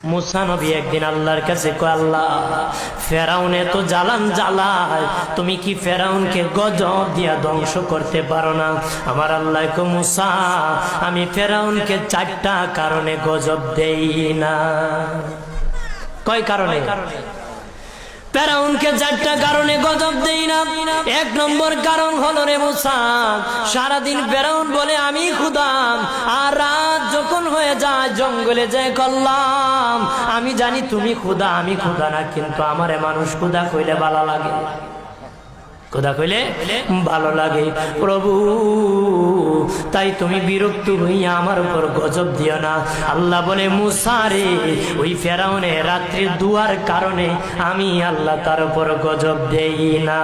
মুসা নবী একদিন আল্লাহর কাছে কয়, আল্লাহ ফেরাউনে তো জ্বালান জ্বালায়, তুমি কি ফেরাউনকে গজব দিয়া ধ্বংস করতে পারো না? আমার আল্লাহ কয়, মুসা আমি ফেরাউনকে 4টা কারণে গজব দেই না। কয় কারণে? ফেরাউনকে 4টা কারণে গজব দেই না। 1 নম্বর কারণ হলো, রে মুসা, সারাদিন ফেরাউন বলে আমি খোদা, আর রাত যখন হয়ে যায় জঙ্গলে যায় করলাম আমি জানি তুমি খোদা, আমি খোদা না, কিন্তু আমারে মানুষ খোদা কইলে ভালো লাগে, খোদা কইলে ভালো লাগে। প্রভু, তাই তুমি বিরক্ত হইয়া আমার উপর গজব দিও না। আল্লাহ বলে, মুসা রে, ওই ফেরাউনে রাত্রি দুয়ার কারণে আমি আল্লাহ তার উপর গজব দেই না।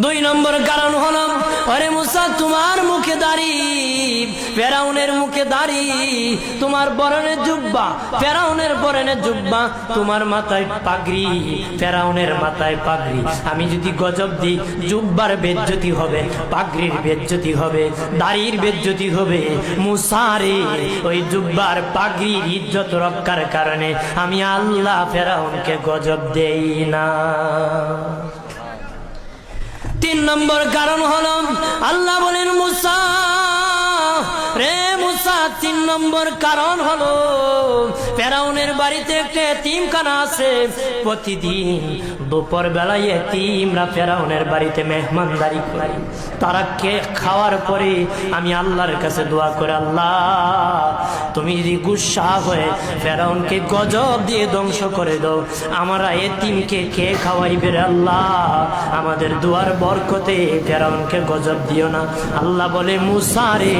2 নম্বর কারণ হলো, আরে মুসা, তোমার মুখে দাড়ি, ফেরাউনের মুখে দাড়ি, তোমার পরনে জুব্বা, ফেরাউনের পরনে জুব্বা, তোমার মাথায় পাগড়ি, ফেরাউনের মাথায় পাগড়ি। আমি যদি গজব দিই, জুব্বার বেজ্জতি হবে, পাগড়ির বেজ্জতি হবে, দাড়ির বেজ্জতি হবে। মুসা রে, ওই জুব্বার পাগড়ির ইজ্জত রক্ষার কারণে আমি আল্লাহ ফেরাউনকে গজব দেই না। 3 নম্বর কারণ হলো, আল্লাহ বলেন, মুসা রে মুসা, 3 নম্বর কারণ হলো, ফেরাউনের বাড়িতে একটা এতিমখানা আছে। প্রতিদিন দুপুর বেলায় এতিমরা ফেরাউনের বাড়িতে মেহমানদারি করে, তারা খাওয়ার পরে আমি আল্লাহর কাছে দোয়া করে, আল্লাহ তুমি যদি গুসা হয়ে ফেরাউনকে গজব দিয়ে ধ্বংস করে দাও, আমরা এতিমকে কে খাওয়াইবে রে আল্লাহ, আমাদের দুয়ার বরকতে ফেরাউনকে গজব দিও না। আল্লাহ বলে, মুসা রে,